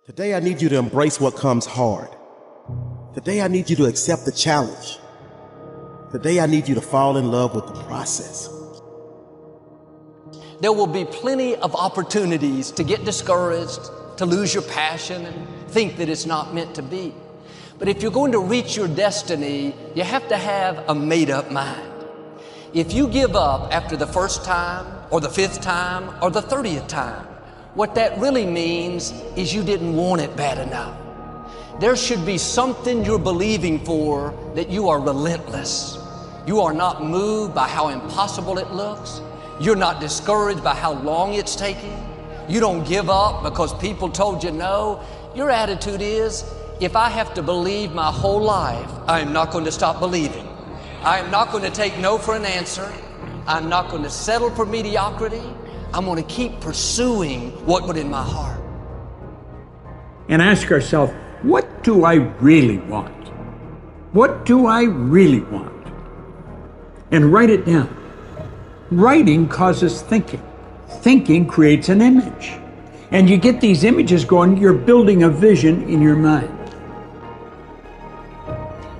Today I need you to embrace what comes hard. Today I need you to accept the challenge. Today I need you to fall in love with the process. There will be plenty of opportunities to get discouraged, to lose your passion and think that it's not meant to be. But if you're going to reach your destiny, you have to have a made-up mind. If you give up after the first time or the 5th time or the 30th time, what that really means is you didn't want it bad enough. There should be something you're believing for that you are relentless. You are not moved by how impossible it looks. You're not discouraged by how long it's taking. You don't give up because people told you no. Your attitude is, if I have to believe my whole life, I am not going to stop believing. I am not going to take no for an answer. I'm not going to settle for mediocrity. I'm going to keep pursuing what's in my heart. And ask ourselves, what do I really want? What do I really want? And write it down. Writing causes thinking. Thinking creates an image. And you get these images going, you're building a vision in your mind.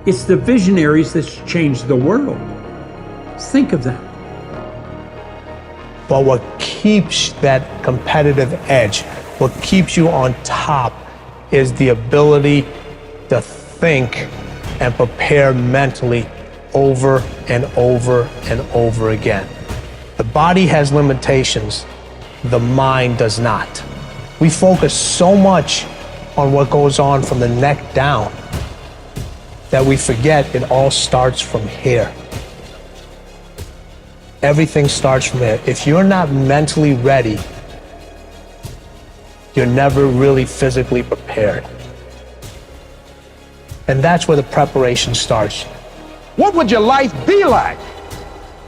It's the visionaries that's changed the world. Think of that. But what keeps that competitive edge, what keeps you on top, is the ability to think and prepare mentally over and over and over again. The body has limitations, the mind does not. We focus so much on what goes on from the neck down that we forget it all starts from here. Everything starts from here. If you're not mentally ready, you're never really physically prepared. And that's where the preparation starts. What would your life be like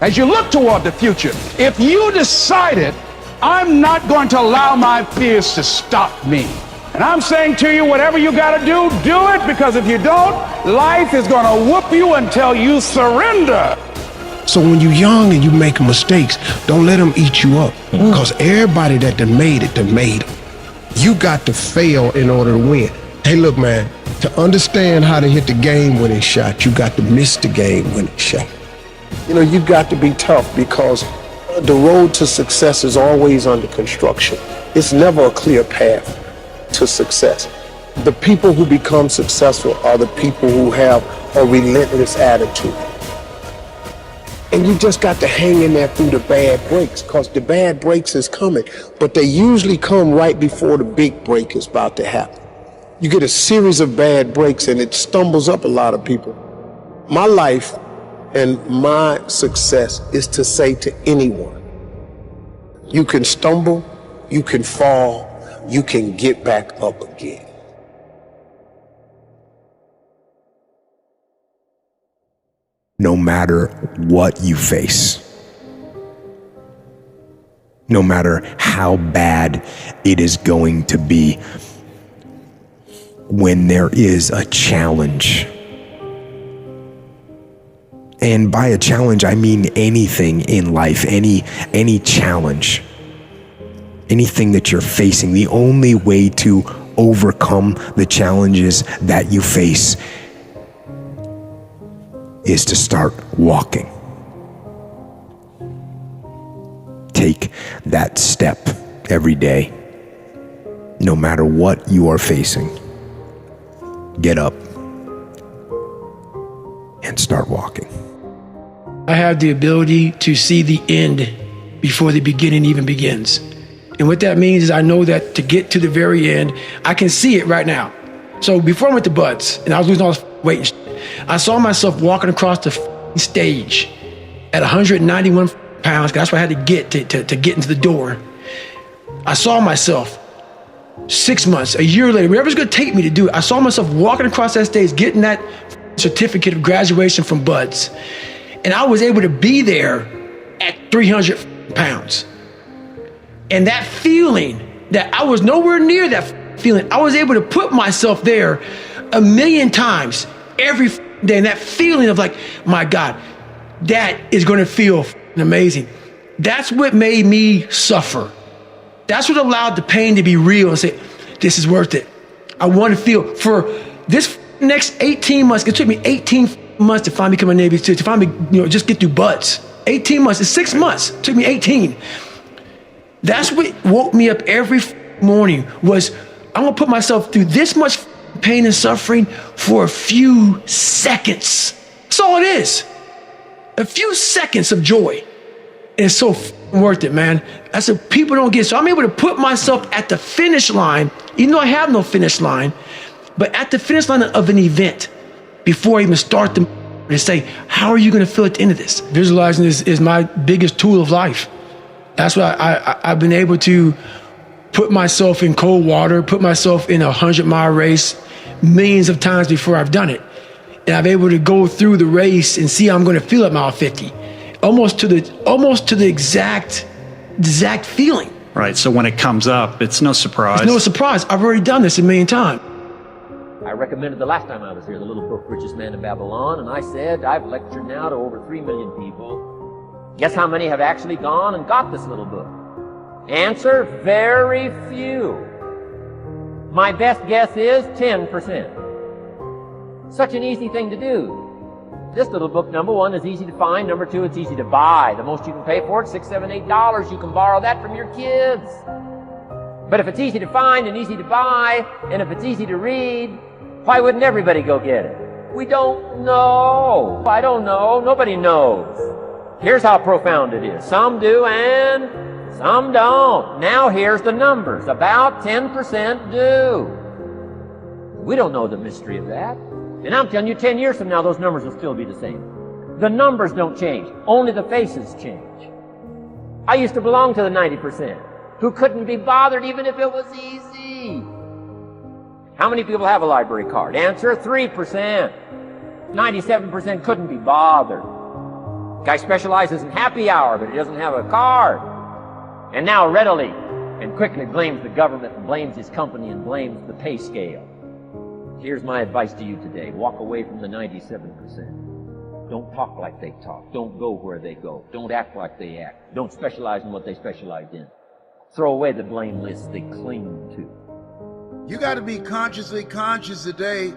as you look toward the future if you decided, I'm not going to allow my fears to stop me? And I'm saying to you, whatever you got to do it, because if you don't, life is going to whoop you until you surrender. So when you're young and you make mistakes, don't let them eat you up. Because everybody that done made it. You got to fail in order to win. Hey, look, man, to understand how to hit the game-winning shot, you got to miss the game-winning shot. You know, you got to be tough because the road to success is always under construction. It's never a clear path to success. The people who become successful are the people who have a relentless attitude. And you just got to hang in there through the bad breaks, because the bad breaks is coming, but they usually come right before the big break is about to happen. You get a series of bad breaks and it stumbles up a lot of people. My life and my success is to say to anyone, you can stumble, you can fall, you can get back up again. No matter what you face, no matter how bad it is going to be, when there is a challenge, and by a challenge I mean anything in life, any challenge, anything that you're facing, the only way to overcome the challenges that you face is to start walking. Take that step every day, no matter what you are facing. Get up and start walking. I have the ability to see the end before the beginning even begins. And what that means is I know that to get to the very end, I can see it right now. So before I went to Buds and I was losing all this weight and shit, I saw myself walking across the stage at 191 pounds, 'cause that's what I had to get to get into the door. I saw myself 6 months, a year later, whatever it's gonna take me to do it, I saw myself walking across that stage, getting that certificate of graduation from Buds. And I was able to be there at 300 pounds. And that feeling that I was nowhere near that feeling, I was able to put myself there 1,000,000 times every day. And that feeling of like, my God, that is going to feel amazing. That's what made me suffer. That's what allowed the pain to be real and say, this is worth it. I want to feel for this next 18 months. It took me 18 months to finally become a Navy SEAL, to finally, just get through buds. 18 months, it's 6 months. It took me 18. That's what woke me up every morning was, I'm gonna put myself through this much pain and suffering for a few seconds. That's all it is. A few seconds of joy. And it's so worth it, man. That's what people don't get. So I'm able to put myself at the finish line, even though I have no finish line, but at the finish line of an event before I even start the to say, how are you gonna feel at the end of this? Visualizing is my biggest tool of life. That's why I've been able to put myself in cold water, put myself in a 100-mile race millions of times before I've done it. And I'm able to go through the race and see how I'm going to feel at mile 50, almost to the exact feeling. Right. So when it comes up, it's no surprise. It's no surprise. I've already done this a million times. I recommended the last time I was here, the little book, Richest Man in Babylon, and I said, I've lectured now to over 3 million people. Guess how many have actually gone and got this little book? Answer, very few. My best guess is 10%. Such an easy thing to do. This little book, number one, is easy to find. Number two, it's easy to buy. The most you can pay for it, $6, $7, $8. You can borrow that from your kids. But if it's easy to find and easy to buy, and if it's easy to read, why wouldn't everybody go get it? We don't know. I don't know. Nobody knows. Here's how profound it is. Some do and some don't. Now here's the numbers. About 10% do. We don't know the mystery of that. And I'm telling you, 10 years from now, those numbers will still be the same. The numbers don't change. Only the faces change. I used to belong to the 90% who couldn't be bothered even if it was easy. How many people have a library card? Answer, 3%. 97% couldn't be bothered. Guy specializes in happy hour, but he doesn't have a card. And now readily and quickly blames the government and blames his company and blames the pay scale. Here's my advice to you today. Walk away from the 97%. Don't talk like they talk. Don't go where they go. Don't act like they act. Don't specialize in what they specialize in. Throw away the blame lists they cling to. You got to be consciously conscious today,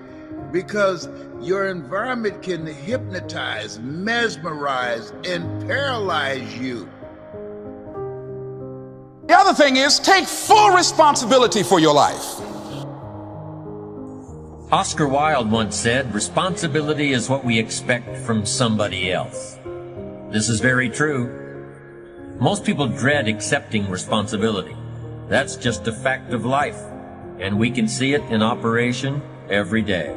because your environment can hypnotize, mesmerize, and paralyze you. The other thing is, take full responsibility for your life. Oscar Wilde once said, responsibility is what we expect from somebody else. This is very true. Most people dread accepting responsibility. That's just a fact of life, and we can see it in operation every day.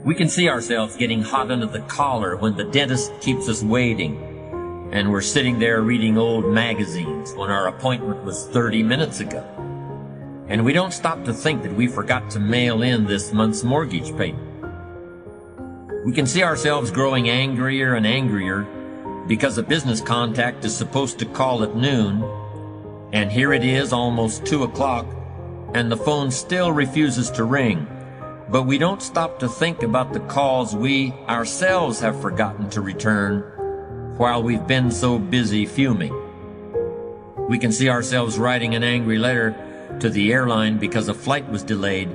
We can see ourselves getting hot under the collar when the dentist keeps us waiting, and we're sitting there reading old magazines when our appointment was 30 minutes ago. And we don't stop to think that we forgot to mail in this month's mortgage payment. We can see ourselves growing angrier and angrier because a business contact is supposed to call at noon, and here it is almost 2 o'clock, and the phone still refuses to ring. But we don't stop to think about the calls we ourselves have forgotten to return while we've been so busy fuming. We can see ourselves writing an angry letter to the airline because a flight was delayed,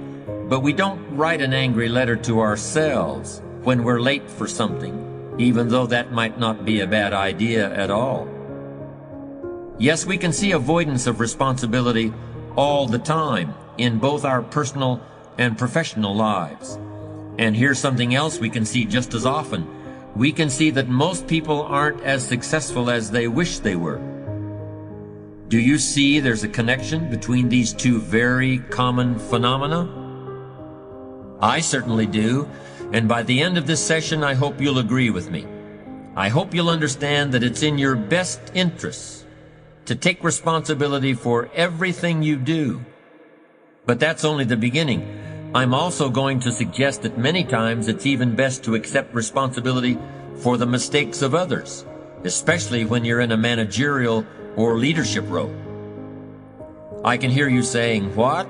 but we don't write an angry letter to ourselves when we're late for something, even though that might not be a bad idea at all. Yes, we can see avoidance of responsibility all the time in both our personal and professional lives. And here's something else we can see just as often. We can see that most people aren't as successful as they wish they were. Do you see there's a connection between these two very common phenomena? I certainly do, and by the end of this session, I hope you'll agree with me. I hope you'll understand that it's in your best interests to take responsibility for everything you do. But that's only the beginning. I'm also going to suggest that many times it's even best to accept responsibility for the mistakes of others, especially when you're in a managerial or leadership role. I can hear you saying, what?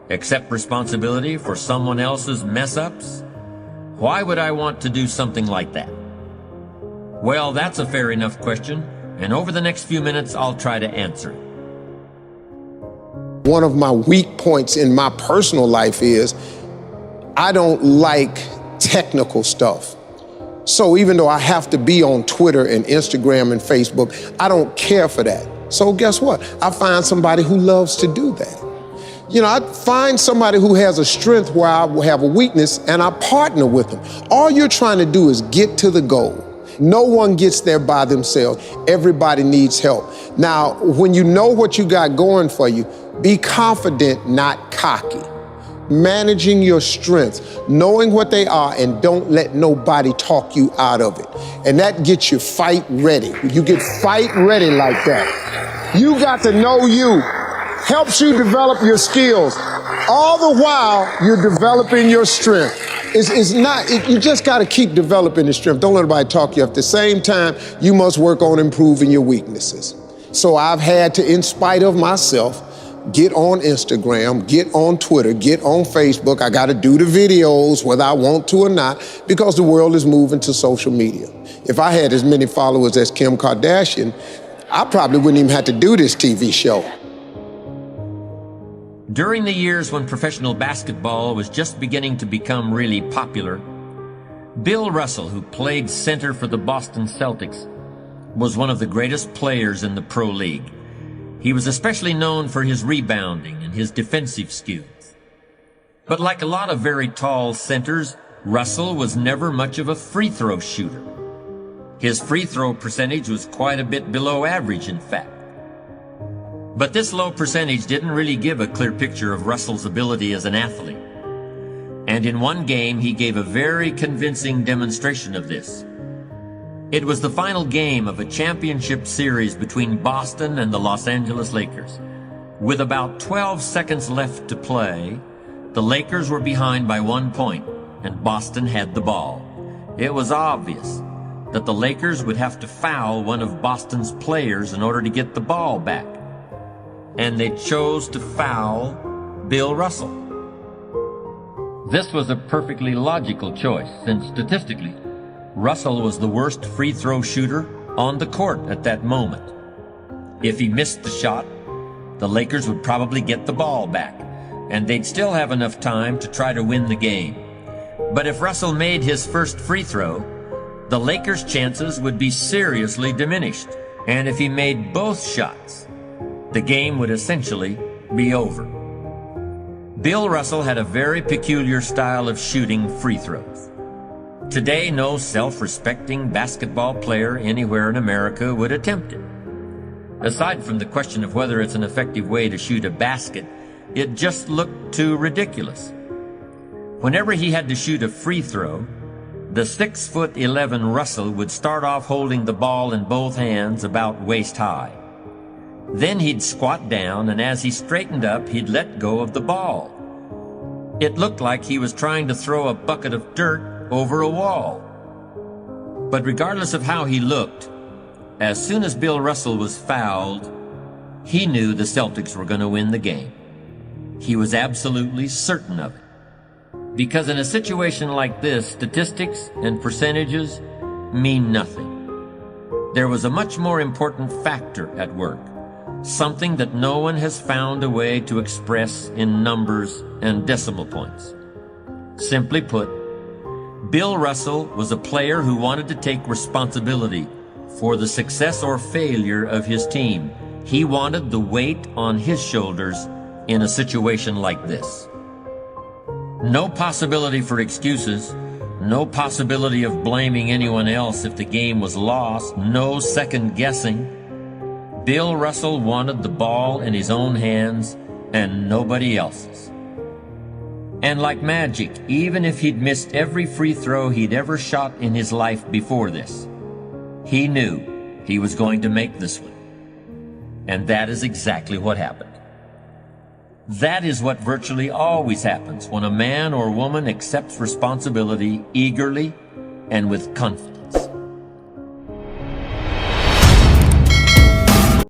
Accept responsibility for someone else's mess-ups? Why would I want to do something like that? Well, that's a fair enough question, and over the next few minutes I'll try to answer it. One of my weak points in my personal life is I don't like technical stuff. So even though I have to be on Twitter and Instagram and Facebook, I don't care for that. So guess what? I find somebody who loves to do that. You know, I find somebody who has a strength where I will have a weakness, and I partner with them. All you're trying to do is get to the goal. No one gets there by themselves. Everybody needs help. Now, when you know what you got going for you, be confident, not cocky. Managing your strengths, knowing what they are, and don't let nobody talk you out of it. And that gets you fight ready. You get fight ready like that. You got to know you. Helps you develop your skills. All the while, you're developing your strength. You just got to keep developing the strength. Don't let anybody talk you up. At the same time, you must work on improving your weaknesses. So I've had to, in spite of myself, get on Instagram, get on Twitter, get on Facebook. I got to do the videos whether I want to or not, because the world is moving to social media. If I had as many followers as Kim Kardashian, I probably wouldn't even have to do this TV show. During the years when professional basketball was just beginning to become really popular, Bill Russell, who played center for the Boston Celtics, was one of the greatest players in the pro league. He was especially known for his rebounding and his defensive skills. But like a lot of very tall centers, Russell was never much of a free throw shooter. His free throw percentage was quite a bit below average, in fact. But this low percentage didn't really give a clear picture of Russell's ability as an athlete. And in one game, he gave a very convincing demonstration of this. It was the final game of a championship series between Boston and the Los Angeles Lakers. With about 12 seconds left to play, the Lakers were behind by 1 point, and Boston had the ball. It was obvious that the Lakers would have to foul one of Boston's players in order to get the ball back. And they chose to foul Bill Russell. This was a perfectly logical choice, since statistically, Russell was the worst free throw shooter on the court at that moment. If he missed the shot, the Lakers would probably get the ball back, and they'd still have enough time to try to win the game. But if Russell made his first free throw, the Lakers' chances would be seriously diminished. And if he made both shots, the game would essentially be over. Bill Russell had a very peculiar style of shooting free throws. Today, no self-respecting basketball player anywhere in America would attempt it. Aside from the question of whether it's an effective way to shoot a basket, it just looked too ridiculous. Whenever he had to shoot a free throw, the 6'11" Russell would start off holding the ball in both hands about waist high. Then he'd squat down, and as he straightened up, he'd let go of the ball. It looked like he was trying to throw a bucket of dirt over a wall. But regardless of how he looked, as soon as Bill Russell was fouled, he knew the Celtics were going to win the game. He was absolutely certain of it. Because in a situation like this, statistics and percentages mean nothing. There was a much more important factor at work, something that no one has found a way to express in numbers and decimal points. Simply put, Bill Russell was a player who wanted to take responsibility for the success or failure of his team. He wanted the weight on his shoulders in a situation like this. No possibility for excuses, no possibility of blaming anyone else if the game was lost, no second guessing. Bill Russell wanted the ball in his own hands and nobody else's. And like magic, even if he'd missed every free throw he'd ever shot in his life before this, he knew he was going to make this one. And that is exactly what happened. That is what virtually always happens when a man or woman accepts responsibility eagerly and with confidence.